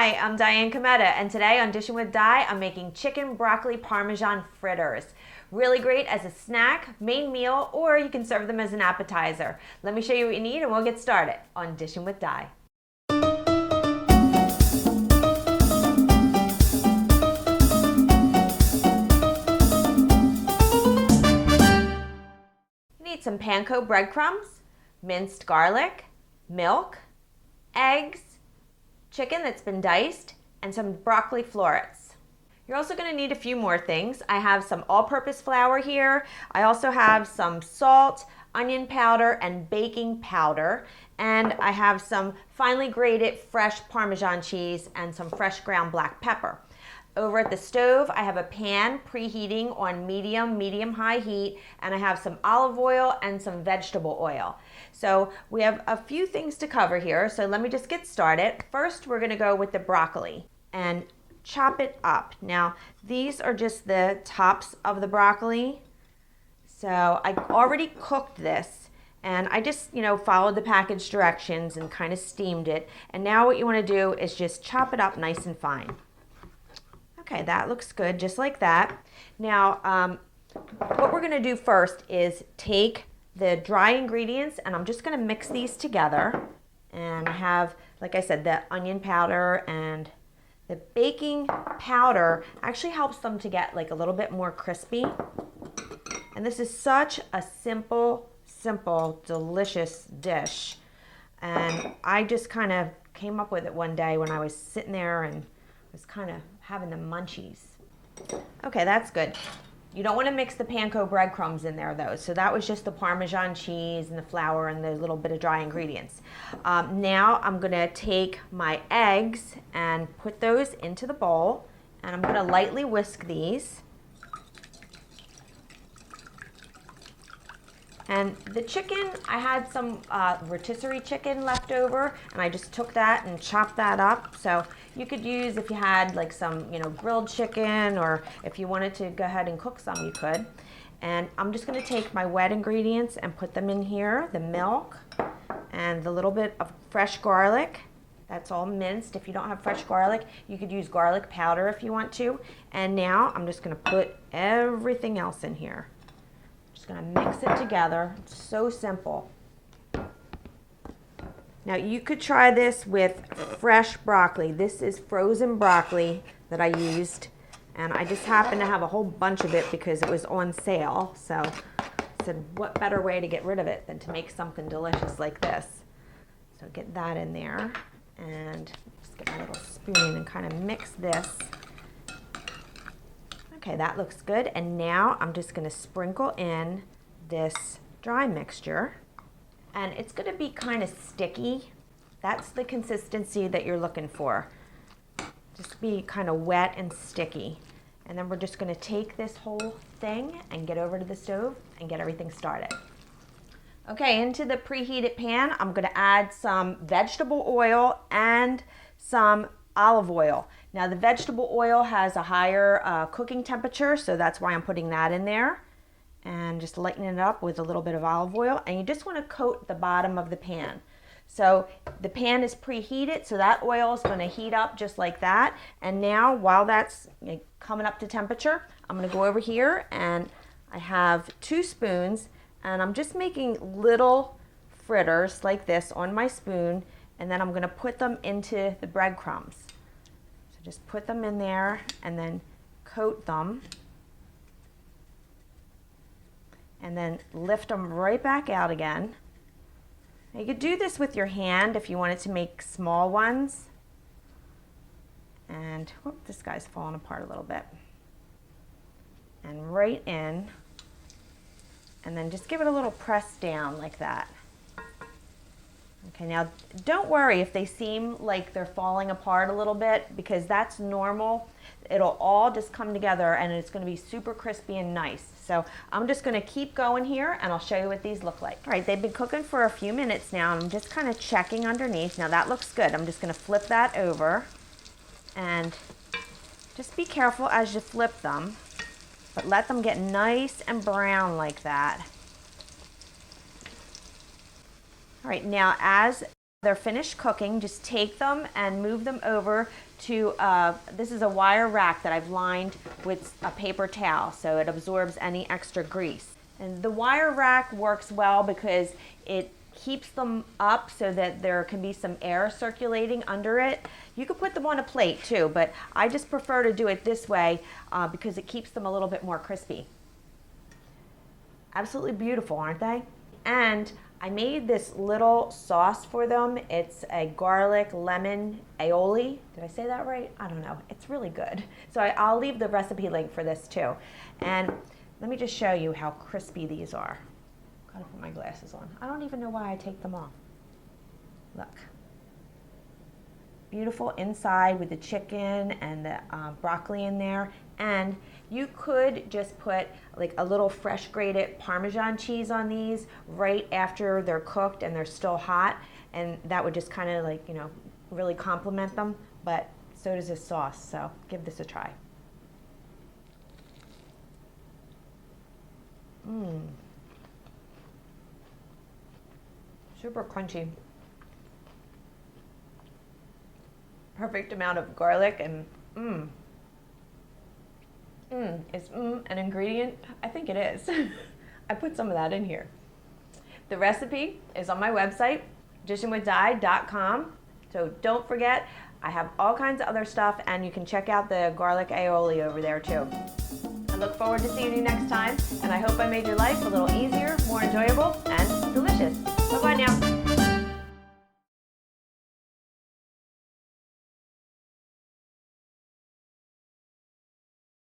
Hi, I'm Diane Kometa, and today on Dishin with Di, I'm making chicken broccoli parmesan fritters. Really great as a snack, main meal, or you can serve them as an appetizer. Let me show you what you need and we'll get started on Dishin with Di. You need some panko breadcrumbs, minced garlic, milk, eggs, chicken that's been diced, and some broccoli florets. You're also going to need a few more things. I have some all-purpose flour here. I also have some salt, onion powder, and baking powder. And I have some finely grated fresh Parmesan cheese and some fresh ground black pepper. Over at the stove, I have a pan preheating on medium-high heat, and I have some olive oil and some vegetable oil. So we have a few things to cover here, so let me just get started. First, we're gonna go with the broccoli and chop it up. Now, these are just the tops of the broccoli. So I already cooked this, and I just, followed the package directions and kind of steamed it. And now what you wanna do is just chop it up nice and fine. Okay, that looks good, just like that. Now, what we're gonna do first is take the dry ingredients, and I'm just gonna mix these together. And I have, like I said, the onion powder and the baking powder actually helps them to get like a little bit more crispy. And this is such a simple, delicious dish. And I just kind of came up with it one day when I was sitting there and was kind of having the munchies. Okay, that's good. You don't want to mix the panko breadcrumbs in there though. So that was just the Parmesan cheese and the flour and the little bit of dry ingredients. Now I'm going to take my eggs and put those into the bowl, and I'm going to lightly whisk these. And the chicken, I had some rotisserie chicken left over, and I just took that and chopped that up. So you could use, if you had like some, grilled chicken, or if you wanted to go ahead and cook some, you could. And I'm just gonna take my wet ingredients and put them in here, the milk and the little bit of fresh garlic. That's all minced. If you don't have fresh garlic, you could use garlic powder if you want to. And now I'm just gonna put everything else in here. Just gonna mix it together. It's so simple. Now you could try this with fresh broccoli. This is frozen broccoli that I used, and I just happened to have a whole bunch of it because it was on sale. So I said, what better way to get rid of it than to make something delicious like this? So get that in there, and just get my little spoon and kind of mix this. Okay, that looks good. And now I'm just gonna sprinkle in this dry mixture. And it's gonna be kind of sticky. That's the consistency that you're looking for. Just be kind of wet and sticky. And then we're just gonna take this whole thing and get over to the stove and get everything started. Okay, into the preheated pan, I'm gonna add some vegetable oil and some olive oil. Now the vegetable oil has a higher cooking temperature, so that's why I'm putting that in there. And just lighten it up with a little bit of olive oil, and you just want to coat the bottom of the pan. So the pan is preheated, so that oil is going to heat up just like that. And now while that's coming up to temperature, I'm going to go over here, and I have 2 spoons, and I'm just making little fritters like this on my spoon, and then I'm going to put them into the breadcrumbs. So just put them in there and then coat them. And then lift them right back out again. Now you could do this with your hand if you wanted to make small ones. And whoop, this guy's falling apart a little bit. And right in. And then just give it a little press down like that. Okay, now don't worry if they seem like they're falling apart a little bit, because that's normal. It'll all just come together and it's going to be super crispy and nice. So I'm just going to keep going here, and I'll show you what these look like. All right, they've been cooking for a few minutes now. I'm just kind of checking underneath. Now that looks good. I'm just going to flip that over, and just be careful as you flip them, but let them get nice and brown like that. All right, now as They're finished cooking, just take them and move them over to, this is a wire rack that I've lined with a paper towel so it absorbs any extra grease. And the wire rack works well because it keeps them up so that there can be some air circulating under it. You could put them on a plate too, but I just prefer to do it this way because it keeps them a little bit more crispy. Absolutely beautiful, aren't they? And I made this little sauce for them. It's a garlic lemon aioli. Did I say that right? I don't know. It's really good. So I'll leave the recipe link for this too. And let me just show you how crispy these are. Gotta put my glasses on. I don't even know why I take them off. Look. Beautiful inside with the chicken and the broccoli in there. And you could just put like a little fresh grated Parmesan cheese on these right after they're cooked and they're still hot. And that would just kind of like, you know, really complement them. But so does this sauce, so give this a try. Super crunchy. Perfect amount of garlic and is an ingredient? I think it is. I put some of that in here. The recipe is on my website, dishinwithdi.com. So don't forget, I have all kinds of other stuff and you can check out the garlic aioli over there too. I look forward to seeing you next time and I hope I made your life a little easier, more enjoyable, and delicious. Bye-bye now.